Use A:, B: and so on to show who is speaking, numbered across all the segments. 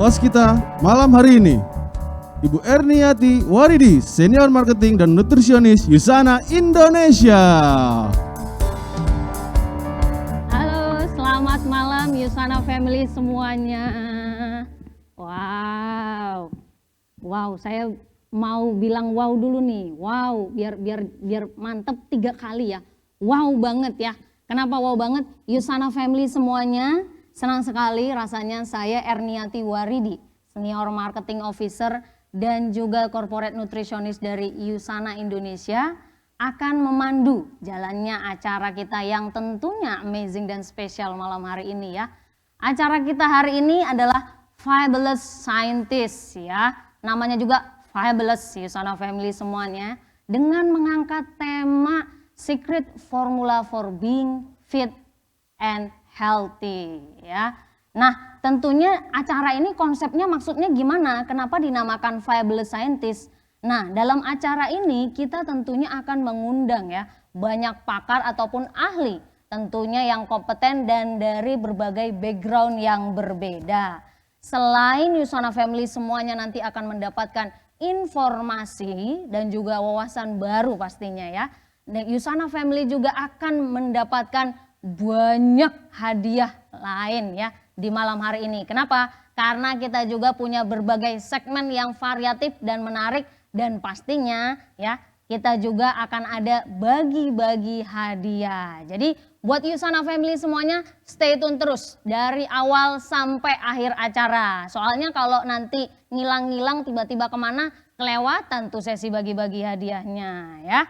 A: Host kita malam hari ini, Ibu Erniati Waridi, Senior Marketing dan Nutrisionis USANA Indonesia.
B: Halo, selamat malam USANA Family semuanya. Wow, saya mau bilang wow dulu nih. Wow, biar mantep 3 kali ya. Wow banget ya. Kenapa wow banget? USANA Family semuanya. Senang sekali rasanya saya Erniati Waridi, Senior Marketing Officer dan juga Corporate Nutritionist dari USANA Indonesia akan memandu jalannya acara kita yang tentunya amazing dan spesial malam hari ini ya. Acara kita hari ini adalah Fabulous Scientist ya. Namanya juga Fabulous USANA Family semuanya dengan mengangkat tema Secret Formula for Being Fit and Healthy ya. Nah tentunya acara ini konsepnya maksudnya gimana? Kenapa dinamakan Fabulous Scientist? Nah dalam acara ini kita tentunya akan mengundang ya banyak pakar ataupun ahli tentunya yang kompeten dan dari berbagai background yang berbeda. Selain USANA Family semuanya nanti akan mendapatkan informasi dan juga wawasan baru pastinya ya. Dan USANA Family juga akan mendapatkan banyak hadiah lain ya di malam hari ini. Kenapa? Karena kita juga punya berbagai segmen yang variatif dan menarik dan pastinya ya kita juga akan ada bagi-bagi hadiah. Jadi buat USANA Family semuanya stay tune terus dari awal sampai akhir acara. Soalnya kalau nanti ngilang-ngilang tiba-tiba kemana kelewatan tuh sesi bagi-bagi hadiahnya ya.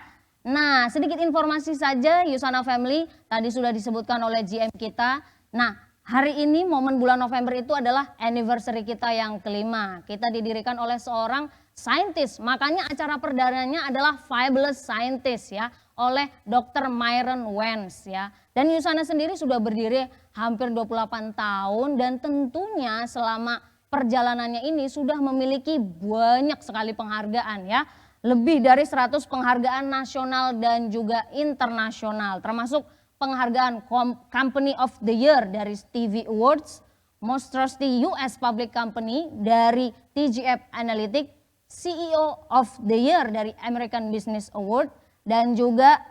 B: Nah sedikit informasi saja USANA Family tadi sudah disebutkan oleh GM kita. Nah hari ini momen bulan November itu adalah anniversary kita yang kelima. Kita didirikan oleh seorang scientist, makanya acara perdananya adalah Fabulous Scientist ya oleh Dr. Myron Wentz ya. Dan USANA sendiri sudah berdiri hampir 28 tahun dan tentunya selama perjalanannya ini sudah memiliki banyak sekali penghargaan ya. Lebih dari 100 penghargaan nasional dan juga internasional termasuk penghargaan Company of the Year dari Stevie Awards, Most Trusty US Public Company dari TGF Analytics, CEO of the Year dari American Business Award dan juga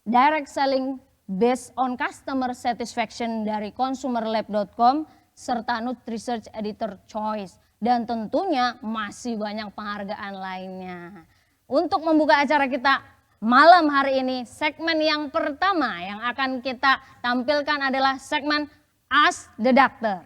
B: Direct Selling Based on Customer Satisfaction dari consumerlab.com serta Nutri-Research Editor Choice dan tentunya masih banyak penghargaan lainnya. Untuk membuka acara kita malam hari ini, segmen yang pertama yang akan kita tampilkan adalah segmen Ask the Doctor.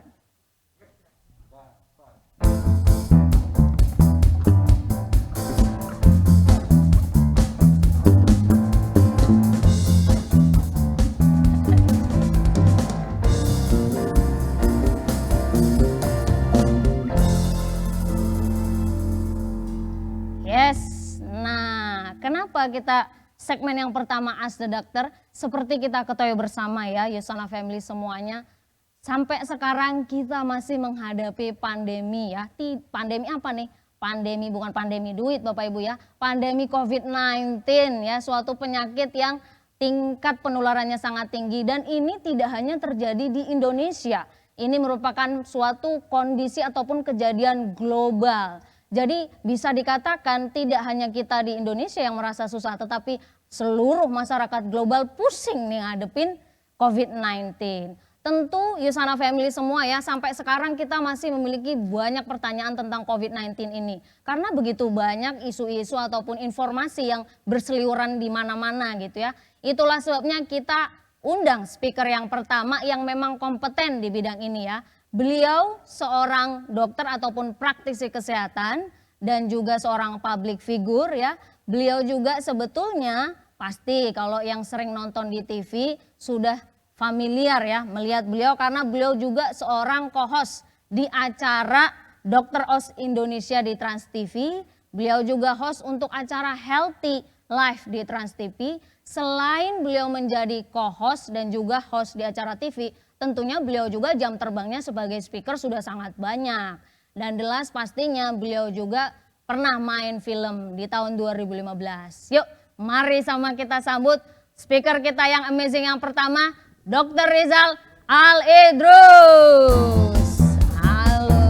B: Kenapa kita segmen yang pertama Ask the Doctor? Seperti kita ketahui bersama ya USANA Family semuanya. Sampai sekarang kita masih menghadapi pandemi ya. Pandemi apa nih? Pandemi bukan pandemi duit Bapak Ibu ya. Pandemi COVID-19 ya. Suatu penyakit yang tingkat penularannya sangat tinggi. Dan ini tidak hanya terjadi di Indonesia. Ini merupakan suatu kondisi ataupun kejadian global. Jadi bisa dikatakan tidak hanya kita di Indonesia yang merasa susah tetapi seluruh masyarakat global pusing nih ngadepin COVID-19. Tentu USANA Family semua ya sampai sekarang kita masih memiliki banyak pertanyaan tentang COVID-19 ini. Karena begitu banyak isu-isu ataupun informasi yang berseliweran di mana-mana gitu ya. Itulah sebabnya kita undang speaker yang pertama yang memang kompeten di bidang ini ya. Beliau seorang dokter ataupun praktisi kesehatan dan juga seorang public figure ya. Beliau juga sebetulnya pasti kalau yang sering nonton di TV sudah familiar ya melihat beliau karena beliau juga seorang co-host di acara Dr. Oz Indonesia di Trans TV. Beliau juga host untuk acara Healthy Life di Trans TV. Selain beliau menjadi co-host dan juga host di acara TV, tentunya beliau juga jam terbangnya sebagai speaker sudah sangat banyak. Dan jelas pastinya beliau juga pernah main film di tahun 2015. Yuk mari sama kita sambut speaker kita yang amazing yang pertama, Dr. Rizal Al Idrus. Halo.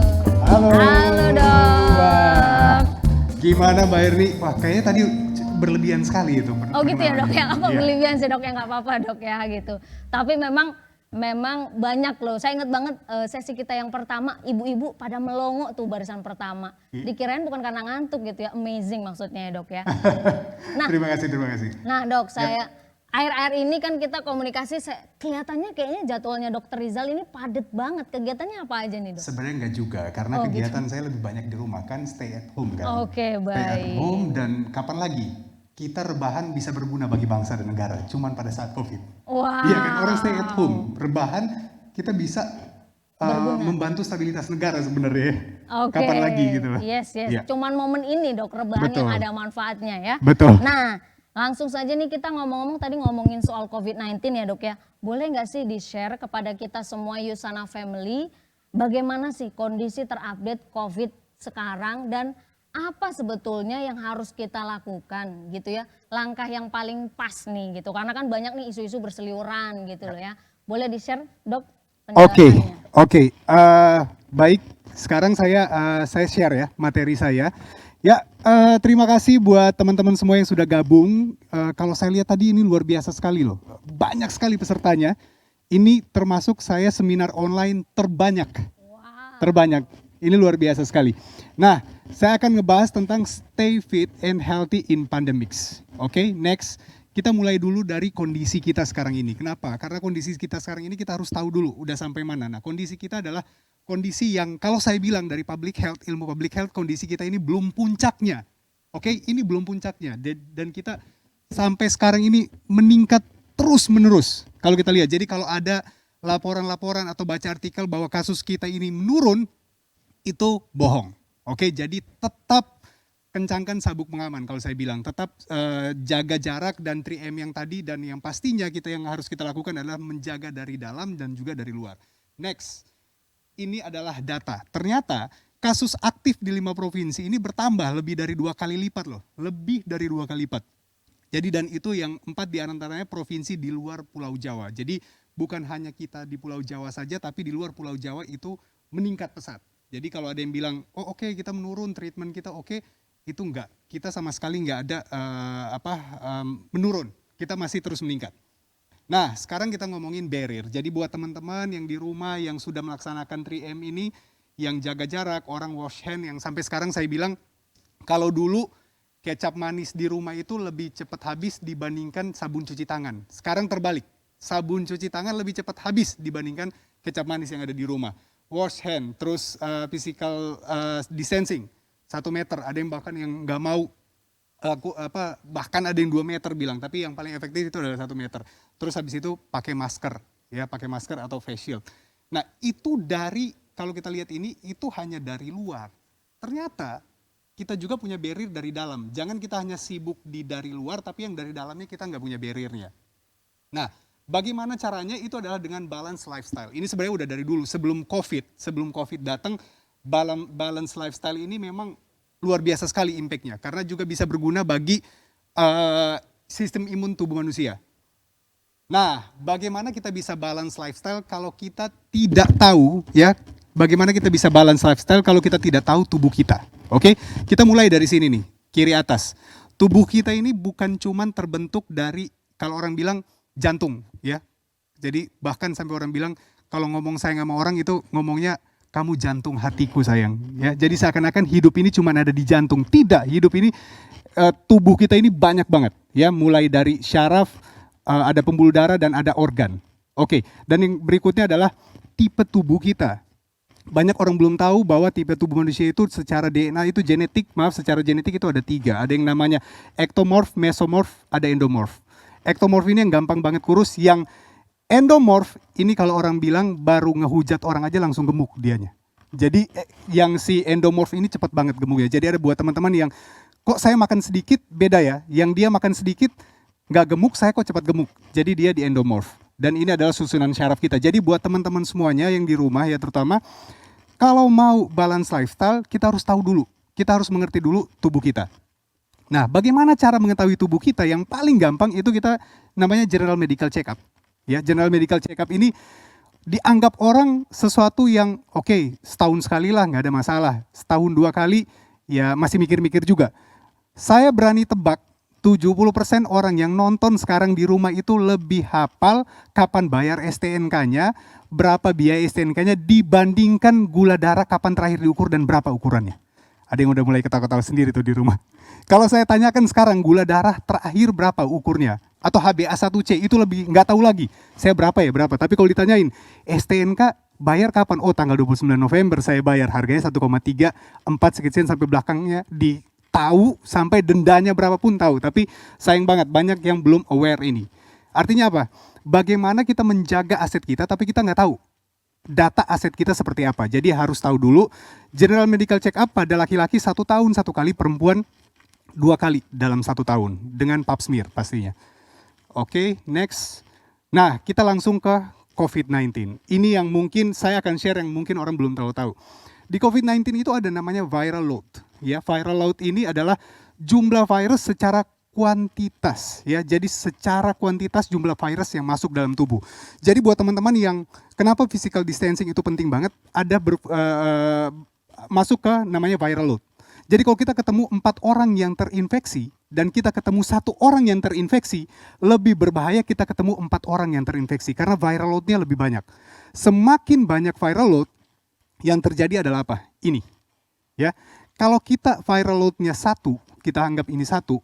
C: Halo. Gimana Mbak Erni? Wah kayaknya tadi berlebihan sekali itu.
B: Oh gitu ya dok ya, apa
C: Iya.
B: berlebihan sih dok ya, nggak apa-apa dok ya gitu. Tapi memang banyak loh, saya ingat banget sesi kita yang pertama, ibu-ibu pada melongo tuh barisan pertama. Dikirain bukan karena ngantuk gitu ya, amazing maksudnya ya dok ya. Nah,
C: Terima kasih.
B: nah dok saya, akhir-akhir ini kan kita komunikasi, kelihatannya kayaknya jadwalnya dokter Rizal ini padat banget, kegiatannya apa aja nih dok?
C: Sebenarnya enggak juga, karena
B: Oh,
C: kegiatan saya lebih banyak di rumah kan, stay at home kan.
B: Oke,
C: Stay at
B: baik.
C: home dan kapan lagi kita rebahan bisa berguna bagi bangsa dan negara, cuman pada saat COVID.
B: Wow.
C: Iya kan, orang stay at home, rebahan kita bisa membantu stabilitas negara sebenarnya.
B: Oke.
C: Kapan lagi gitu.
B: Yes.
C: Iya.
B: Cuman momen ini dok, rebahan yang
C: Betul.
B: ada manfaatnya ya.
C: Betul.
B: Nah, langsung saja nih kita ngomong-ngomong tadi ngomongin soal COVID-19 ya dok ya. Boleh nggak sih di-share kepada kita semua Yusana Family, bagaimana sih kondisi terupdate COVID sekarang dan apa sebetulnya yang harus kita lakukan gitu ya. Langkah yang paling pas nih gitu. Karena kan banyak nih isu-isu berseliweran gitu loh ya. Boleh di-share dok penjelasannya?
C: Oke. Baik. Sekarang saya share ya materi saya. Ya, terima kasih buat teman-teman semua yang sudah gabung. Kalau saya lihat tadi ini luar biasa sekali loh. Banyak sekali pesertanya. Ini termasuk saya seminar online terbanyak. Terbanyak. Ini luar biasa sekali. Nah, saya akan ngebahas tentang stay fit and healthy in pandemics. Oke, next. Kita mulai dulu dari kondisi kita sekarang ini. Kenapa? Karena kondisi kita sekarang ini kita harus tahu dulu udah sampai mana. Nah, kondisi kita adalah kondisi yang kalau saya bilang dari public health, ilmu public health, kondisi kita ini belum puncaknya. Oke, ini belum puncaknya. Dan kita sampai sekarang ini meningkat terus menerus. Kalau kita lihat, jadi kalau ada laporan-laporan atau baca artikel bahwa kasus kita ini menurun, itu bohong. Oke, jadi tetap kencangkan sabuk pengaman kalau saya bilang. Tetap jaga jarak dan 3M yang tadi, dan yang pastinya yang harus kita lakukan adalah menjaga dari dalam dan juga dari luar. Next, ini adalah data. Ternyata kasus aktif di 5 provinsi ini bertambah lebih dari 2 kali lipat loh. Lebih dari 2 kali lipat. Jadi dan itu yang 4 diantaranya provinsi di luar Pulau Jawa. Jadi bukan hanya kita di Pulau Jawa saja, tapi di luar Pulau Jawa itu meningkat pesat. Jadi kalau ada yang bilang, oh oke, kita menurun, treatment kita oke, itu enggak. Kita sama sekali enggak ada menurun. Kita masih terus meningkat. Nah, sekarang kita ngomongin barrier. Jadi buat teman-teman yang di rumah yang sudah melaksanakan 3M ini, yang jaga jarak, orang wash hand, yang sampai sekarang saya bilang, kalau dulu kecap manis di rumah itu lebih cepat habis dibandingkan sabun cuci tangan. Sekarang terbalik. Sabun cuci tangan lebih cepat habis dibandingkan kecap manis yang ada di rumah. Wash hand, terus physical distancing 1 meter. Ada yang bahkan yang nggak mau, bahkan ada yang 2 meter bilang, tapi yang paling efektif itu adalah 1 meter. Terus habis itu pakai masker, ya pakai masker atau face shield. Nah itu dari, kalau kita lihat ini, itu hanya dari luar. Ternyata kita juga punya barrier dari dalam. Jangan kita hanya sibuk dari luar, tapi yang dari dalamnya kita nggak punya barriernya. Nah, bagaimana caranya? Itu adalah dengan balance lifestyle. Ini sebenarnya udah dari dulu, sebelum COVID datang, balance lifestyle ini memang luar biasa sekali impact-nya. Karena juga bisa berguna bagi sistem imun tubuh manusia. Nah, bagaimana kita bisa balance lifestyle kalau kita tidak tahu, ya? Bagaimana kita bisa balance lifestyle kalau kita tidak tahu tubuh kita? Oke, kita mulai dari sini nih, kiri atas. Tubuh kita ini bukan cuman terbentuk dari, kalau orang bilang jantung, ya. Jadi bahkan sampai orang bilang kalau ngomong sayang sama orang itu ngomongnya kamu jantung hatiku sayang, ya. Jadi seakan-akan hidup ini cuma ada di jantung. Tidak, hidup ini tubuh kita ini banyak banget, ya. Mulai dari syaraf, ada pembuluh darah dan ada organ. Oke, dan yang berikutnya adalah tipe tubuh kita. Banyak orang belum tahu bahwa tipe tubuh manusia itu secara DNA itu genetik, secara genetik itu ada 3. Ada yang namanya ectomorph, mesomorph, ada endomorph. Ectomorph ini yang gampang banget kurus, yang endomorph ini kalau orang bilang baru ngehujat orang aja langsung gemuk dianya. Jadi yang si endomorph ini cepat banget gemuk ya. Jadi ada buat teman-teman yang kok saya makan sedikit beda ya. Yang dia makan sedikit nggak gemuk, saya kok cepat gemuk. Jadi dia di endomorph. Dan ini adalah susunan syaraf kita. Jadi buat teman-teman semuanya yang di rumah ya terutama, kalau mau balance lifestyle kita harus tahu dulu. Kita harus mengerti dulu tubuh kita. Nah, bagaimana cara mengetahui tubuh kita? Yang paling gampang itu kita namanya general medical check up. Ya, general medical check up ini dianggap orang sesuatu yang oke, setahun sekali lah nggak ada masalah. Setahun 2 kali ya masih mikir-mikir juga. Saya berani tebak 70% orang yang nonton sekarang di rumah itu lebih hafal kapan bayar STNK-nya, berapa biaya STNK-nya dibandingkan gula darah kapan terakhir diukur dan berapa ukurannya. Ada yang udah mulai ketawa-ketawa sendiri tuh di rumah. Kalau saya tanyakan sekarang gula darah terakhir berapa ukurnya, atau HbA1c itu lebih nggak tahu lagi. Saya berapa ya berapa. Tapi kalau ditanyain STNK bayar kapan? Oh tanggal 29 November saya bayar, harganya 1,3, 4 sekian sampai belakangnya di tahu, sampai dendanya berapapun tahu. Tapi sayang banget banyak yang belum aware ini. Artinya apa? Bagaimana kita menjaga aset kita tapi kita nggak tahu data aset kita seperti apa. Jadi harus tahu dulu. General medical check up pada laki-laki 1 tahun 1 kali, perempuan 2 kali dalam 1 tahun dengan pap smear pastinya. Oke, next. Nah, kita langsung ke COVID-19. Ini yang mungkin saya akan share yang mungkin orang belum tahu-tahu. Di COVID-19 itu ada namanya viral load. Ya, viral load ini adalah jumlah virus secara kuantitas, ya. Jadi secara kuantitas jumlah virus yang masuk dalam tubuh. Jadi buat teman-teman yang kenapa physical distancing itu penting banget, ada masuk ke namanya viral load. Jadi kalau kita ketemu 4 orang yang terinfeksi dan kita ketemu 1 orang yang terinfeksi, lebih berbahaya kita ketemu 4 orang yang terinfeksi karena viral load-nya lebih banyak. Semakin banyak viral load, yang terjadi adalah apa? Ini, ya. Kalau kita viral load-nya 1, kita anggap ini 1,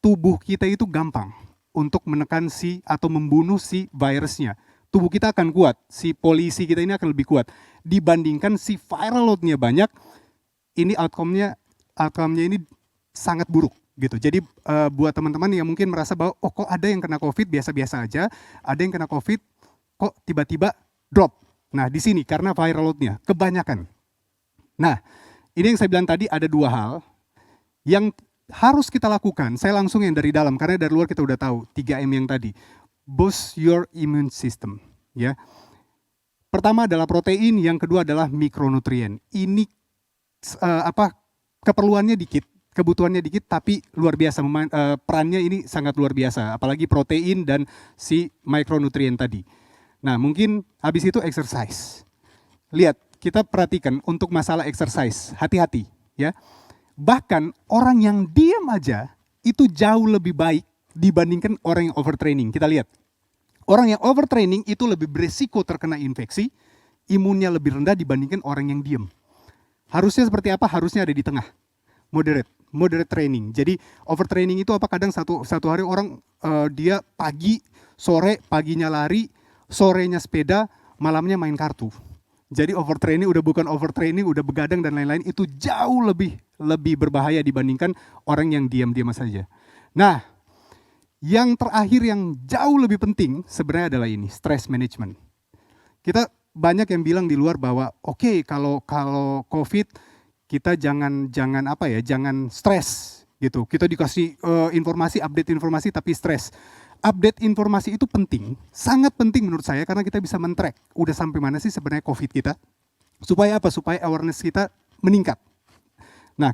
C: tubuh kita itu gampang untuk menekan atau membunuh si virusnya. Tubuh kita akan kuat, si polisi kita ini akan lebih kuat dibandingkan si viral load-nya banyak. Ini outcome-nya ini sangat buruk gitu. Jadi buat teman-teman yang mungkin merasa bahwa oh kok ada yang kena COVID biasa-biasa aja, ada yang kena COVID kok tiba-tiba drop. Nah di sini karena viral load-nya kebanyakan. Nah ini yang saya bilang tadi, ada 2 hal yang harus kita lakukan. Saya langsung yang dari dalam karena dari luar kita udah tahu 3M yang tadi. Boost your immune system, ya. Pertama adalah protein, yang kedua adalah mikronutrien. Ini keperluannya dikit, kebutuhannya dikit, tapi luar biasa. Perannya ini sangat luar biasa, apalagi protein dan si mikronutrien tadi. Nah mungkin habis itu exercise. Lihat, kita perhatikan untuk masalah exercise, hati-hati ya. Bahkan orang yang diam aja itu jauh lebih baik dibandingkan orang yang overtraining. Kita lihat, orang yang overtraining itu lebih beresiko terkena infeksi, imunnya lebih rendah dibandingkan orang yang diam. Harusnya seperti apa? Harusnya ada di tengah, moderate training. Jadi overtraining itu apa? Kadang satu hari orang dia pagi, sore, paginya lari, sorenya sepeda, malamnya main kartu. Jadi overtraining udah bukan overtraining, udah begadang dan lain-lain, itu jauh lebih berbahaya dibandingkan orang yang diam-diam saja. Nah, yang terakhir yang jauh lebih penting sebenarnya adalah ini, stress management. Kita banyak yang bilang di luar bahwa oke, kalau COVID kita jangan stres gitu. Kita dikasih informasi, update informasi tapi stres. Update informasi itu penting, sangat penting menurut saya karena kita bisa men-track udah sampai mana sih sebenarnya COVID kita. Supaya apa? Supaya awareness kita meningkat. Nah,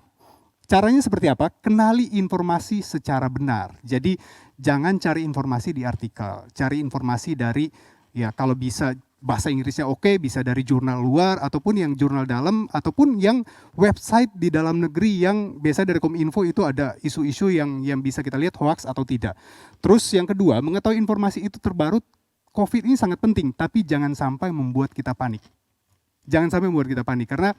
C: caranya seperti apa? Kenali informasi secara benar. Jadi jangan cari informasi di artikel, cari informasi dari ya kalau bisa bahasa Inggrisnya oke, bisa dari jurnal luar ataupun yang jurnal dalam ataupun yang website di dalam negeri yang biasa dari Kominfo itu ada isu-isu yang bisa kita lihat hoax atau tidak. Terus yang kedua, mengetahui informasi itu terbaru, COVID ini sangat penting, tapi jangan sampai membuat kita panik. Jangan sampai membuat kita panik karena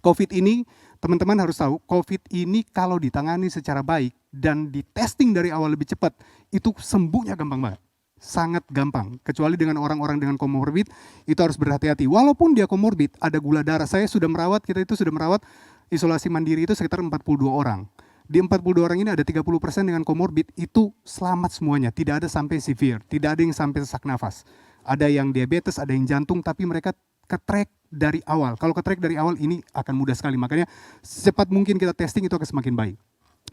C: COVID ini, teman-teman harus tahu, COVID ini kalau ditangani secara baik dan di testing dari awal lebih cepat, itu sembuhnya gampang banget. Sangat gampang, kecuali dengan orang-orang dengan komorbid, itu harus berhati-hati. Walaupun dia komorbid, ada gula darah. Kita itu sudah merawat isolasi mandiri itu sekitar 42 orang. Di 42 orang ini ada 30% dengan komorbid, itu selamat semuanya. Tidak ada sampai severe, tidak ada yang sampai sesak nafas. Ada yang diabetes, ada yang jantung, tapi mereka ke-track dari awal. Kalau ke-track dari awal ini akan mudah sekali. Makanya secepat mungkin kita testing itu akan semakin baik.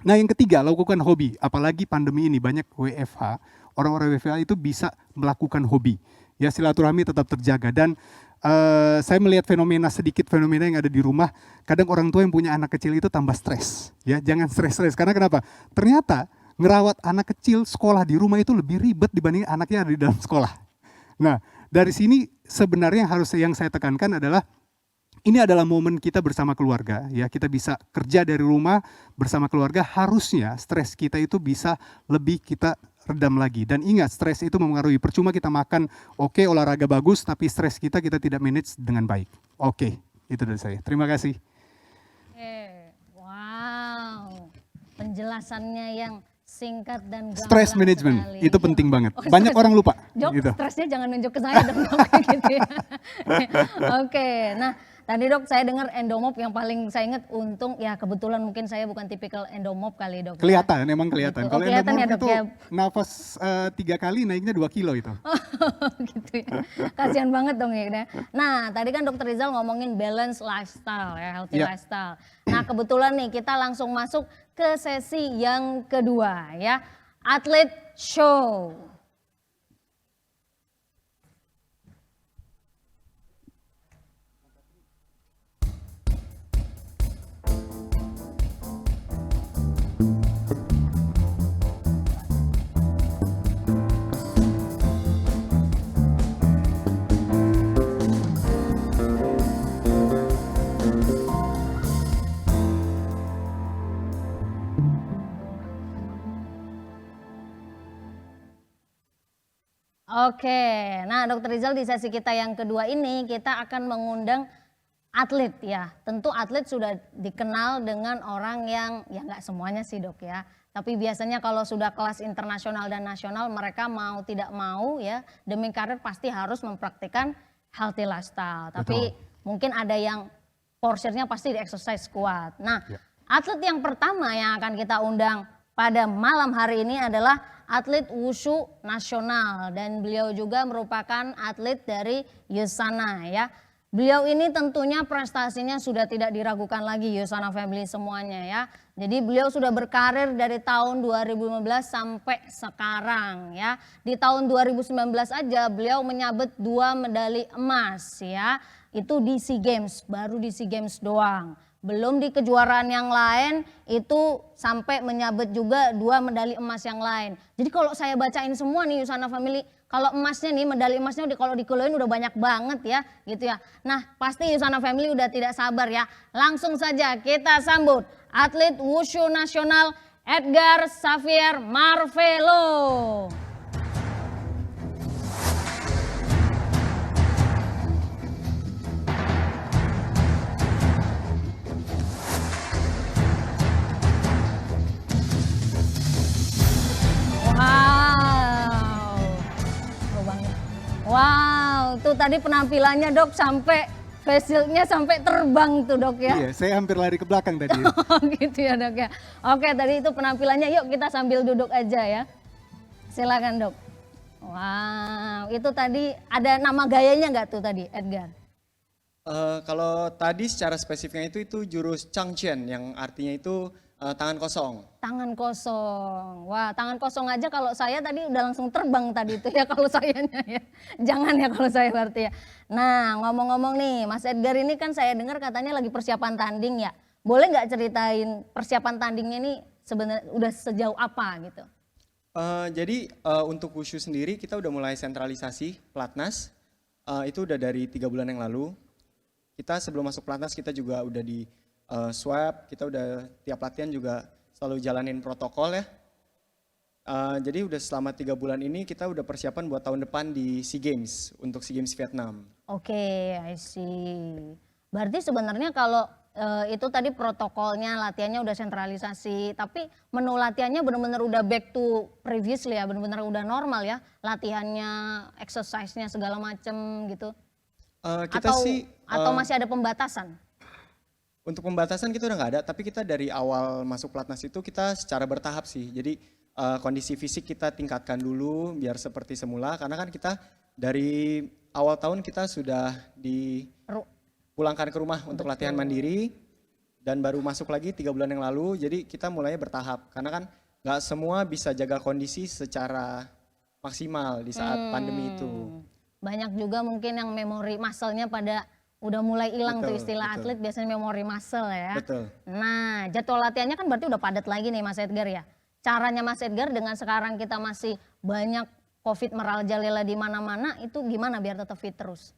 C: Nah yang ketiga, lakukan hobi. Apalagi pandemi ini banyak WFH, orang-orang WFH itu bisa melakukan hobi. Ya silaturahmi tetap terjaga. Dan saya melihat fenomena yang ada di rumah. Kadang orang tua yang punya anak kecil itu tambah stres. Ya jangan stres-stres. Karena kenapa? Ternyata ngerawat anak kecil sekolah di rumah itu lebih ribet dibanding anaknya ada di dalam sekolah. Nah dari sini sebenarnya yang saya tekankan adalah ini adalah momen kita bersama keluarga ya. Kita bisa kerja dari rumah bersama keluarga, harusnya stres kita itu bisa lebih kita redam lagi. Dan ingat, stres itu mempengaruhi. Percuma kita makan oke, olahraga bagus, tapi stres kita tidak manage dengan baik. Oke, itu dari saya. Terima kasih.
B: Wow, penjelasannya yang singkat dan gamblang
C: Stress management
B: sekali.
C: itu penting banget.
B: Oh,
C: Banyak
B: stress.
C: orang lupa.
B: Dok,
C: Gitu.
B: stresnya jangan nunjuk ke saya dong, dok, gitu ya. Oke, nah tadi dok saya dengar endomorph yang paling saya ingat, untung ya kebetulan mungkin saya bukan tipikal endomorph kali dok. Ya.
C: Kelihatan, emang kelihatan.
B: Gitu. Oh,
C: Kalau
B: kelihatan ya,
C: endomorph
B: Dok,
C: itu
B: ya.
C: nafas 3 kali naiknya 2 kilo itu.
B: Gitu ya. Kasihan banget dong ya. Nah, tadi kan Dokter Rizal ngomongin balance lifestyle ya, healthy
C: Iya.
B: lifestyle. Nah, kebetulan nih kita langsung masuk ke sesi yang kedua ya. Atlet show. Oke, nah Dokter Rizal di sesi kita yang kedua ini kita akan mengundang atlet ya. Tentu atlet sudah dikenal dengan orang yang ya nggak semuanya sih dok ya. Tapi biasanya kalau sudah kelas internasional dan nasional mereka mau tidak mau ya demi karir pasti harus mempraktikkan healthy lifestyle. Tapi mungkin ada yang porsinya pasti di exercise kuat. Nah atlet yang pertama yang akan kita undang pada malam hari ini adalah atlet wushu nasional dan beliau juga merupakan atlet dari Usana ya. Beliau ini tentunya prestasinya sudah tidak diragukan lagi Usana Family semuanya ya. Jadi beliau sudah berkarir dari tahun 2015 sampai sekarang ya. Di tahun 2019 aja beliau menyabet 2 medali emas ya. Itu di SEA Games, baru di SEA Games doang. Belum di kejuaraan yang lain itu sampai menyabet juga 2 medali emas yang lain. Jadi kalau saya bacain semua nih Usana Family, kalau emasnya nih medali emasnya udah kalau dikeloin udah banyak banget ya gitu ya. Nah pasti Usana Family udah tidak sabar ya. Langsung saja kita sambut atlet wushu nasional Edgar Xavier Marvelo. Wow, seru banget. Wow, tuh tadi penampilannya dok sampai face shieldnya sampai terbang tuh dok ya.
C: Iya, saya hampir lari ke belakang tadi.
B: Oh gitu ya dok ya. Oke tadi itu penampilannya, yuk kita sambil duduk aja ya. Silakan dok. Wow, itu tadi ada nama gayanya nggak tuh tadi Edgar?
D: Kalau tadi secara spesifiknya itu jurus Changqian yang artinya itu tangan kosong.
B: Tangan kosong. Wah, tangan kosong aja kalau saya tadi udah langsung terbang tadi itu ya kalau sayanya ya. Jangan ya kalau saya berarti ya. Nah, ngomong-ngomong nih, Mas Edgar ini kan saya dengar katanya lagi persiapan tanding ya. Boleh nggak ceritain persiapan tandingnya ini sebenarnya udah sejauh apa gitu?
D: Jadi untuk wushu sendiri kita udah mulai sentralisasi pelatnas. Itu udah dari 3 bulan yang lalu. Kita sebelum masuk pelatnas kita juga udah di swab, kita udah tiap latihan juga selalu jalanin protokol ya. Jadi udah selama 3 bulan ini kita udah persiapan buat tahun depan di SEA Games, untuk SEA Games Vietnam.
B: Oke, I see. Berarti sebenarnya kalau itu tadi protokolnya, latihannya udah sentralisasi, tapi menu latihannya benar-benar udah back to previously ya, benar-benar udah normal ya, latihannya, exercise-nya segala macem gitu. Atau masih ada pembatasan?
D: Untuk pembatasan kita udah nggak ada, tapi kita dari awal masuk pelatnas itu kita secara bertahap sih. Jadi kondisi fisik kita tingkatkan dulu biar seperti semula, karena kan kita dari awal tahun kita sudah dipulangkan ke rumah untuk latihan mandiri dan baru masuk lagi 3 bulan yang lalu. Jadi kita mulainya bertahap, karena kan nggak semua bisa jaga kondisi secara maksimal di saat pandemi itu.
B: Banyak juga mungkin yang memori muscle-nya pada udah mulai hilang tuh istilah atlet biasanya memori muscle ya.
D: Betul.
B: Nah jadwal latihannya kan berarti udah padat lagi nih Mas Edgar ya. Caranya Mas Edgar dengan sekarang kita masih banyak COVID merajalela di mana-mana itu gimana biar tetap fit terus?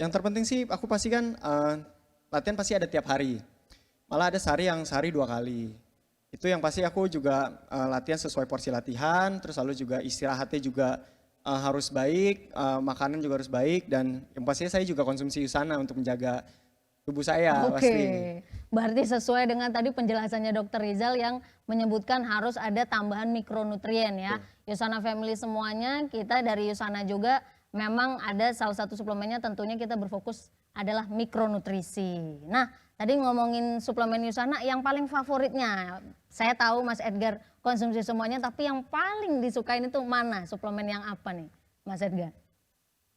D: Yang terpenting sih aku pasti kan latihan pasti ada tiap hari. Malah ada sehari 2 kali. Itu yang pasti aku juga latihan sesuai porsi latihan, terus lalu juga istirahatnya juga harus baik, makanan juga harus baik, dan yang pastinya saya juga konsumsi USANA untuk menjaga tubuh saya
B: Oke,
D: pasti.
B: berarti sesuai dengan tadi penjelasannya Dokter Rizal yang menyebutkan harus ada tambahan mikronutrien ya. Yusana Family semuanya, kita dari Yusana juga memang ada salah satu suplemennya tentunya kita berfokus adalah mikronutrisi. Nah, tadi ngomongin suplemen Yusana yang paling favoritnya, saya tahu Mas Edgar konsumsi semuanya, tapi yang paling disukain itu mana? Suplemen yang apa nih, Mas Edgar?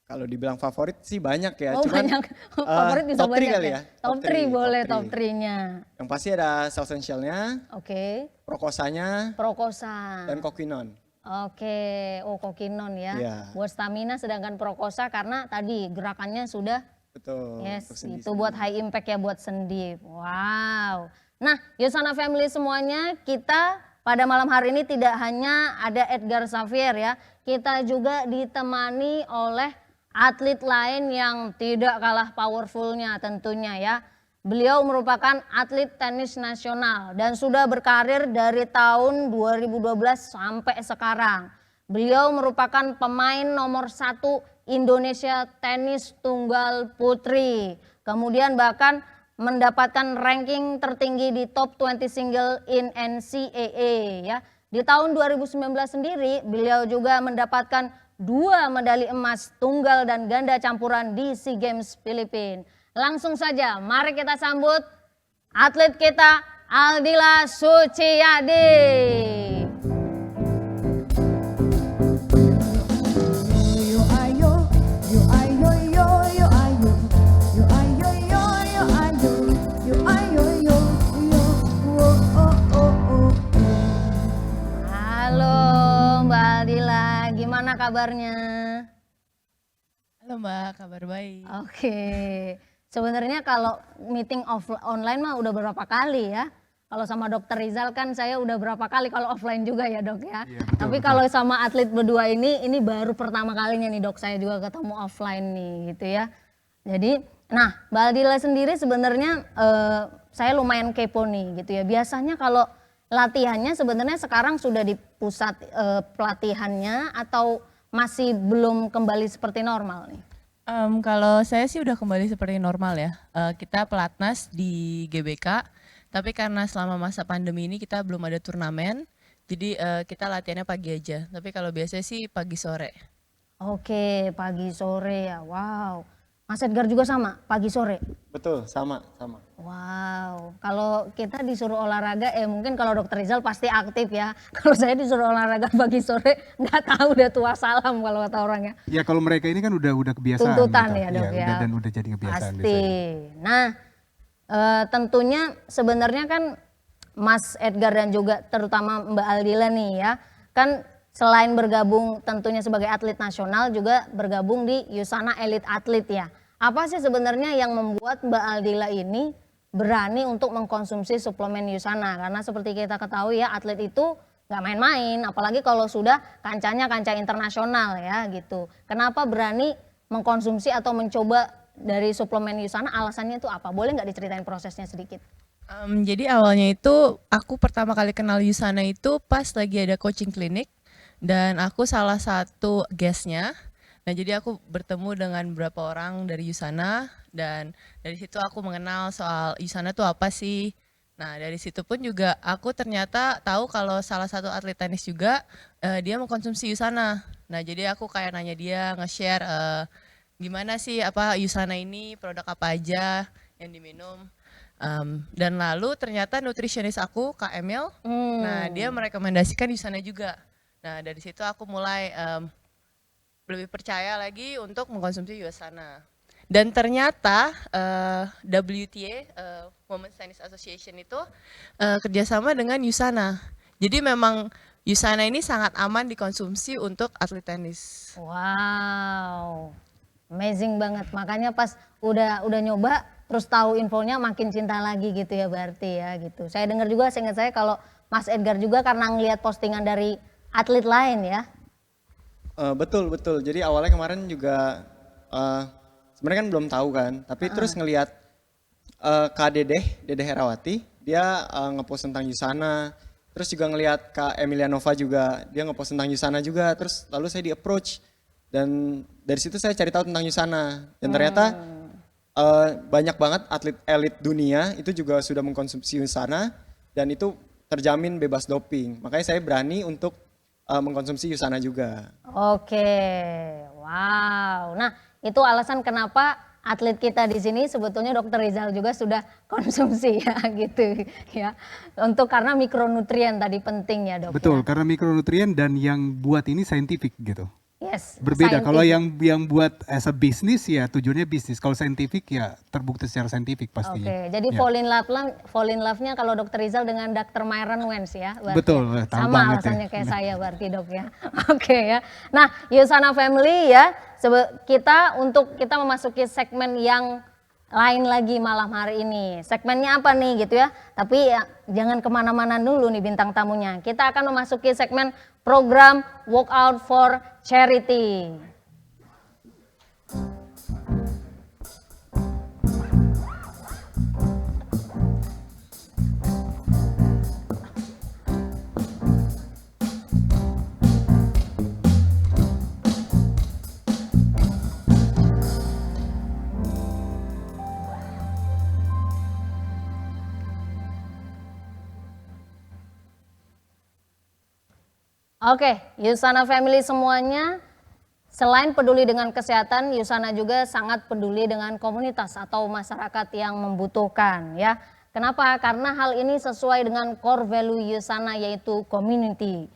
D: Kalau dibilang favorit sih banyak ya,
B: Oh
D: cuman
B: banyak, favorit bisa
D: top 3
B: banyak
D: kali
B: ya.
D: ya.
B: Top 3 boleh,
D: top
B: top 3-nya.
D: Yang pasti ada Cell Essential-nya,
B: Oke,
D: Procosanya,
B: Prokosa.
D: dan Kokinon.
B: Oke, oh kokinon ya.
D: Iya.
B: Buat stamina, sedangkan Prokosa karena tadi gerakannya sudah
D: Betul.
B: yes,
D: untuk sendi-sendi.
B: itu buat high impact ya buat sendi. Wow. Nah, Yusana Family semuanya, kita pada malam hari ini tidak hanya ada Edgar Xavier ya, kita juga ditemani oleh atlet lain yang tidak kalah powerfulnya tentunya ya. Beliau merupakan atlet tenis nasional dan sudah berkarir dari tahun 2012 sampai sekarang. Beliau merupakan pemain nomor 1 Indonesia tenis tunggal putri. Kemudian bahkan mendapatkan ranking tertinggi di top 20 single in NCAA ya. Di tahun 2019 sendiri beliau juga mendapatkan 2 medali emas tunggal dan ganda campuran di SEA Games Filipina. Langsung saja mari kita sambut atlet kita Aldila Suciadi.
E: Yo ayo, yo ayo, yo yo ayo, yo ayo, yo yo ayo, yo ayo, yo yo, oh oh oh oh.
B: Halo Mbak Aldila, gimana kabarnya?
F: Halo Mbak, kabar baik.
B: Oke, sebenarnya kalau meeting online mah udah berapa kali ya. Kalau sama Dokter Rizal kan saya udah berapa kali kalau offline juga ya Dok ya.
C: Iya, betul,
B: Tapi
C: betul.
B: kalau sama atlet berdua ini baru pertama kalinya nih Dok saya juga ketemu offline nih gitu ya. Jadi, nah Mbak Aldila sendiri sebenarnya saya lumayan kepo nih gitu ya. Biasanya kalau latihannya sebenarnya sekarang sudah di pusat pelatihannya atau masih belum kembali seperti normal nih?
F: Kalau saya sih udah kembali seperti normal ya. Kita pelatnas di GBK, tapi karena selama masa pandemi ini kita belum ada turnamen, jadi kita latihannya pagi aja. Tapi kalau biasanya sih pagi sore.
B: Oke, pagi sore ya. Wow. Mas Edgar juga sama, pagi sore.
D: Betul, sama.
B: Wow. Kalau kita disuruh olahraga, mungkin kalau Dokter Rizal pasti aktif ya. Kalau saya disuruh olahraga pagi sore, nggak tahu udah tua salam kalau kata orang ya.
C: Ya kalau mereka ini kan udah kebiasaan.
B: Tuntutan
C: gitu.
B: ya Dok ya.
C: Dan udah jadi kebiasaan
B: Pasti.
C: biasanya.
B: Nah, tentunya sebenarnya kan Mas Edgar dan juga terutama Mbak Aldila nih ya, kan selain bergabung tentunya sebagai atlet nasional juga bergabung di Yusana Elite Athlete ya. Apa sih sebenarnya yang membuat Mbak Aldila ini berani untuk mengkonsumsi suplemen Yusana? Karena seperti kita ketahui ya atlet itu gak main-main, apalagi kalau sudah kancahnya kancah internasional ya gitu. Kenapa berani mengkonsumsi atau mencoba dari suplemen Yusana, alasannya itu apa? Boleh nggak diceritain prosesnya sedikit?
F: Jadi awalnya itu aku pertama kali kenal Yusana itu pas lagi ada coaching klinik dan aku salah satu guestnya. Nah jadi aku bertemu dengan beberapa orang dari Yusana dan dari situ aku mengenal soal Yusana itu apa sih. Nah dari situ pun juga aku ternyata tahu kalau salah satu atlet tenis juga dia mengkonsumsi Yusana. Nah jadi aku kayak nanya dia, nge-share gimana sih apa Yusana ini, produk apa aja yang diminum. Dan lalu ternyata nutrisionis aku Kak Emil, nah dia merekomendasikan Yusana juga. Nah dari situ aku mulai lebih percaya lagi untuk mengkonsumsi Yusana. Dan ternyata WTA, Women's Tennis Association itu kerjasama dengan Yusana. Jadi memang Yusana ini sangat aman dikonsumsi untuk atlet tenis.
B: Wow, amazing banget. Makanya pas udah nyoba, terus tahu infonya makin cinta lagi gitu ya berarti ya gitu. Saya dengar juga, seingat saya kalau Mas Edgar juga karena ngelihat postingan dari atlet lain ya.
D: Betul. Jadi awalnya kemarin juga sebenarnya kan belum tahu kan, tapi terus ngelihat Kak Dedeh Herawati, dia ngepost tentang Yusana, terus juga ngelihat Kak Emilia Nova juga, dia ngepost tentang Yusana juga, terus lalu saya di-approach, dan dari situ saya cari tahu tentang Yusana, dan ternyata banyak banget atlet elit dunia itu juga sudah mengkonsumsi Yusana, dan itu terjamin bebas doping, makanya saya berani untuk mengkonsumsi Yusana juga.
B: Oke, wow. Nah, itu alasan kenapa atlet kita di sini sebetulnya Dokter Rizal juga sudah konsumsi ya gitu ya. Untuk karena mikronutrien tadi penting ya, Dok.
C: Betul,
B: Ya?
C: karena mikronutrien dan yang buat ini saintifik gitu.
B: Yes.
C: Berbeda. Kalau
B: scientific.
C: yang buat as a business ya tujuannya bisnis. Kalau saintifik ya terbukti secara saintifik pastinya.
B: Oke, jadi
C: Ya.
B: fall in love-nya kalau Dokter Rizal dengan Dr. Myron Wens ya. berarti
C: Betul,
B: ya.
C: tahu
B: Sama
C: banget ya.
B: alasannya kayak saya berarti, Dok ya. Oke ya. Nah, Yusana Family ya, kita memasuki segmen yang lain lagi malam hari ini. Segmennya apa nih gitu ya. Tapi ya jangan kemana-mana dulu nih bintang tamunya. Kita akan memasuki segmen program Workout for Charity. Oke, Yusana Family semuanya, selain peduli dengan kesehatan, Yusana juga sangat peduli dengan komunitas atau masyarakat yang membutuhkan ya. Kenapa? Karena hal ini sesuai dengan core value Yusana yaitu community.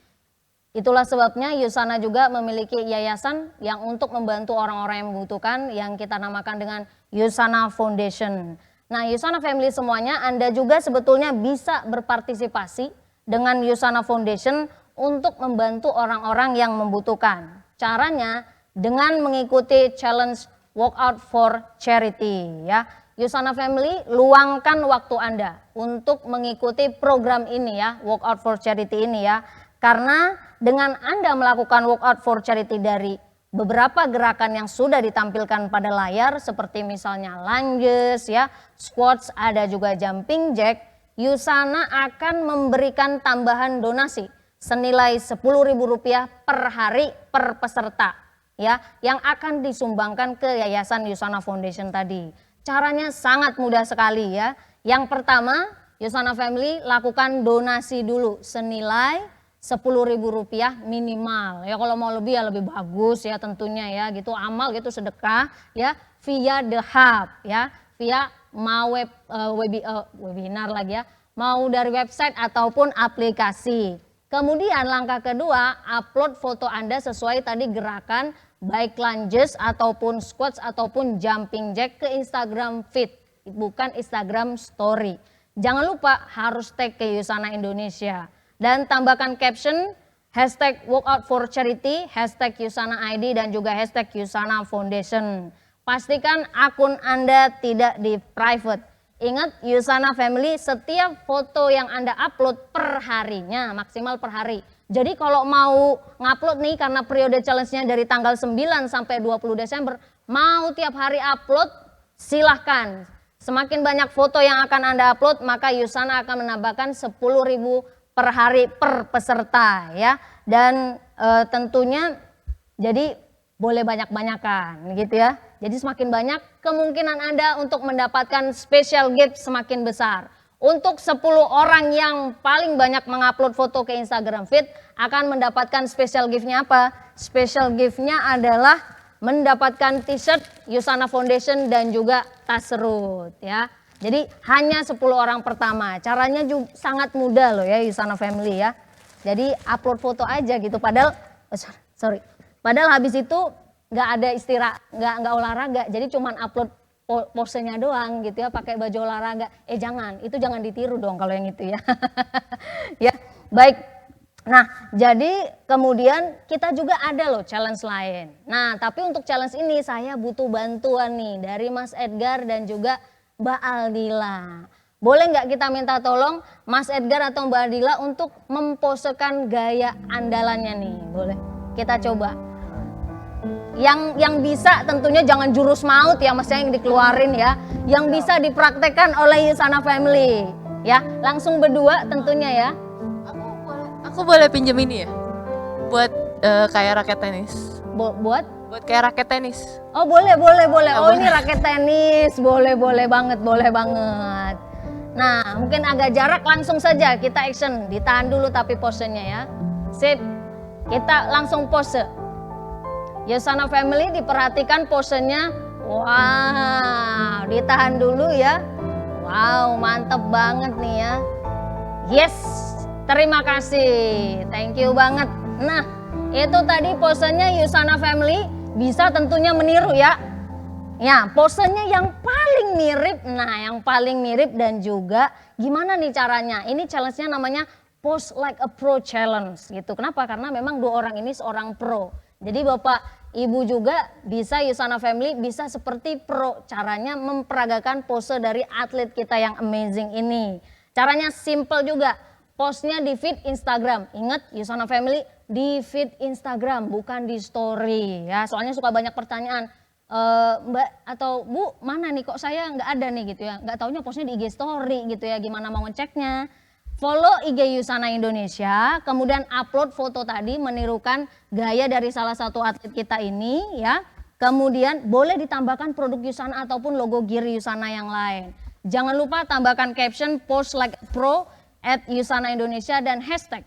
B: Itulah sebabnya Yusana juga memiliki yayasan yang untuk membantu orang-orang yang membutuhkan yang kita namakan dengan Yusana Foundation. Nah, Yusana Family semuanya, Anda juga sebetulnya bisa berpartisipasi dengan Yusana Foundation untuk membantu orang-orang yang membutuhkan. Caranya dengan mengikuti challenge Workout for Charity ya. Yusana Family, luangkan waktu Anda untuk mengikuti program ini ya, Workout for Charity ini ya. Karena dengan Anda melakukan Workout for Charity dari beberapa gerakan yang sudah ditampilkan pada layar seperti misalnya lunges ya, squats, ada juga jumping jack, Yusana akan memberikan tambahan donasi senilai Rp10.000 per hari per peserta ya, yang akan disumbangkan ke Yayasan Yusana Foundation tadi. Caranya sangat mudah sekali ya. Yang pertama, Yusana Family lakukan donasi dulu senilai Rp10.000 minimal. Ya kalau mau lebih ya lebih bagus ya tentunya ya, gitu amal gitu sedekah ya via The Hub ya, via mau webinar lagi ya, mau dari website ataupun aplikasi. Kemudian langkah kedua, upload foto Anda sesuai tadi gerakan baik lunges ataupun squats ataupun jumping jack ke Instagram feed, bukan Instagram story. Jangan lupa harus tag ke Yusana Indonesia dan tambahkan caption hashtag Workout for Charity, hashtag Yusana ID dan juga hashtag Yusana Foundation. Pastikan akun Anda tidak di private. Ingat Yusana Family, setiap foto yang Anda upload per harinya, maksimal per hari. Jadi kalau mau ngupload nih karena periode challenge-nya dari tanggal 9 sampai 20 Desember, mau tiap hari upload, silahkan. Semakin banyak foto yang akan Anda upload, maka Yusana akan menambahkan Rp10.000 per hari per peserta ya. Dan tentunya jadi boleh banyak-banyakan gitu ya. Jadi semakin banyak kemungkinan Anda untuk mendapatkan special gift semakin besar. Untuk 10 orang yang paling banyak mengupload foto ke Instagram feed akan mendapatkan special gift-nya apa? Special gift-nya adalah mendapatkan t-shirt Yusana Foundation dan juga tas serut ya. Jadi hanya 10 orang pertama. Caranya juga sangat mudah loh ya Yusana Family ya. Jadi upload foto aja gitu padahal padahal habis itu nggak ada istirahat, nggak olahraga, jadi cuman upload posenya doang gitu ya, pakai baju olahraga. Jangan, itu jangan ditiru dong kalau yang itu ya. Ya, baik. Nah, jadi kemudian kita juga ada loh challenge lain. Nah, tapi untuk challenge ini saya butuh bantuan nih dari Mas Edgar dan juga Mbak Aldila. Boleh nggak kita minta tolong Mas Edgar atau Mbak Aldila untuk memposekan gaya andalannya nih? Boleh? Kita coba. yang bisa tentunya jangan jurus maut ya maksudnya yang dikeluarin ya, yang bisa dipraktekkan oleh Yusana Family ya, langsung berdua tentunya ya.
F: Aku boleh pinjem ini ya? Buat kayak raket tenis.
B: Buat?
F: Buat kayak raket tenis.
B: Oh boleh. Oh ini raket tenis, boleh banget. Nah mungkin agak jarak, langsung saja kita action, ditahan dulu tapi posenya ya. Sip, kita langsung pose. Yusana Family diperhatikan posenya, wow, ditahan dulu ya. Wow, mantep banget nih ya. Yes, terima kasih, thank you banget. Nah, itu tadi posenya Yusana Family, bisa tentunya meniru ya. Ya, posenya yang paling mirip, dan juga gimana nih caranya? Ini challenge-nya namanya Pose Like a Pro Challenge gitu. Kenapa? Karena memang dua orang ini seorang pro. Jadi Bapak Ibu juga bisa, Yusana Family bisa seperti pro, caranya memperagakan pose dari atlet kita yang amazing ini. Caranya simple juga, postnya di feed Instagram. Ingat Yusana Family di feed Instagram bukan di story ya, soalnya suka banyak pertanyaan, Mbak atau Bu mana nih kok saya nggak ada nih gitu ya, nggak taunya postnya di IG story gitu ya, gimana mau ngeceknya? Follow IG Yusana Indonesia, kemudian upload foto tadi menirukan gaya dari salah satu atlet kita ini ya. Kemudian boleh ditambahkan produk Yusana ataupun logo gear Yusana yang lain. Jangan lupa tambahkan caption post like pro @Yusana Indonesia dan hashtag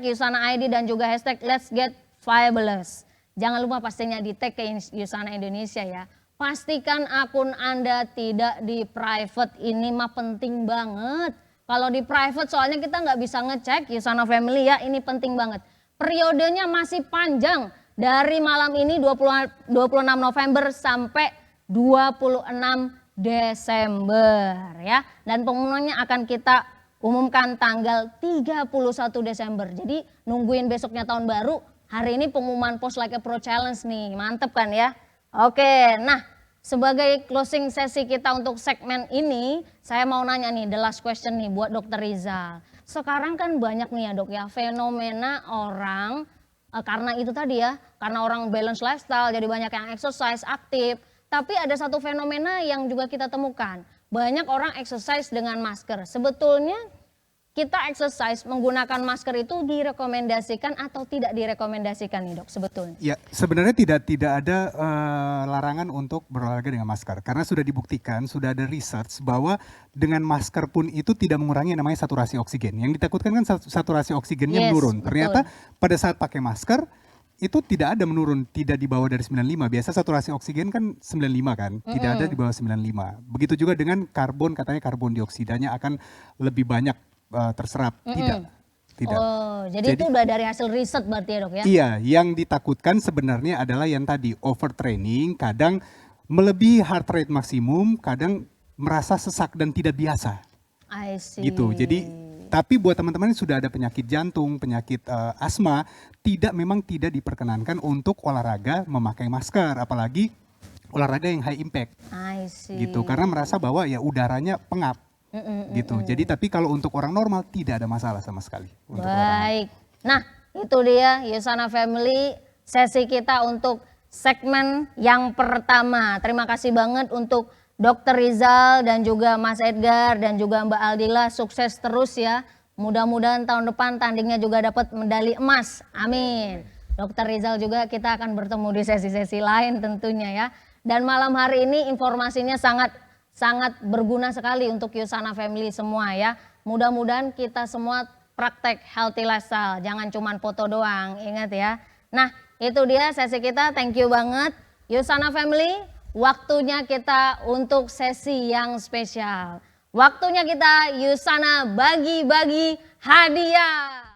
B: Yusana ID dan juga hashtag Let's Get Fabulous. Jangan lupa pastinya di tag ke Yusana Indonesia ya. Pastikan akun Anda tidak di private, ini mah penting banget. Kalau di private soalnya kita nggak bisa ngecek Yusana Family ya, ini penting banget. Periodenya masih panjang, dari malam ini 26 November sampai 26 Desember ya. Dan pengumumannya akan kita umumkan tanggal 31 Desember. Jadi nungguin besoknya tahun baru, hari ini pengumuman Pose Like a Pro Challenge nih, mantep kan ya. Oke, nah sebagai closing sesi kita untuk segmen ini, saya mau nanya nih, the last question nih buat Dokter Rizal. Sekarang kan banyak nih ya dok ya, fenomena orang, karena itu tadi ya, karena orang balance lifestyle, jadi banyak yang exercise, aktif. Tapi ada satu fenomena yang juga kita temukan, banyak orang exercise dengan masker. Sebetulnya kita exercise menggunakan masker itu direkomendasikan atau tidak direkomendasikan nih dok sebetulnya?
C: Ya sebenarnya tidak ada larangan untuk berolahraga dengan masker. Karena sudah dibuktikan, sudah ada research bahwa dengan masker pun itu tidak mengurangi yang namanya saturasi oksigen. Yang ditakutkan kan saturasi oksigennya menurun. Ternyata pada saat pakai masker itu tidak ada menurun, tidak di bawah dari 95. Biasa saturasi oksigen kan 95 kan, tidak ada di bawah 95. Begitu juga dengan karbon, katanya karbon dioksidanya akan lebih banyak terserap. Tidak.
B: Oh, jadi itu udah dari hasil riset berarti ya dok ya?
C: Iya, yang ditakutkan sebenarnya adalah yang tadi overtraining, kadang melebihi heart rate maksimum, kadang merasa sesak dan tidak biasa.
B: I see.
C: Gitu. Jadi tapi buat teman-teman yang sudah ada penyakit jantung, penyakit asma, memang tidak diperkenankan untuk olahraga memakai masker, apalagi olahraga yang high impact.
B: I see.
C: Gitu, karena merasa bahwa ya udaranya pengap. Gitu. Jadi tapi kalau untuk orang normal tidak ada masalah sama sekali.
B: Baik. Nah, itu dia Yusana Family, sesi kita untuk segmen yang pertama. Terima kasih banget untuk Dr. Rizal dan juga Mas Edgar dan juga Mbak Aldila, sukses terus ya. Mudah-mudahan tahun depan tandingnya juga dapat medali emas. Amin. Dr. Rizal juga kita akan bertemu di sesi-sesi lain tentunya ya. Dan malam hari ini informasinya sangat berguna sekali untuk Yusana Family semua ya. Mudah-mudahan kita semua praktek healthy lifestyle, jangan cuma foto doang, ingat ya. Nah itu dia sesi kita, thank you banget Yusana Family. Waktunya kita untuk sesi yang spesial. Waktunya kita Yusana bagi-bagi hadiah.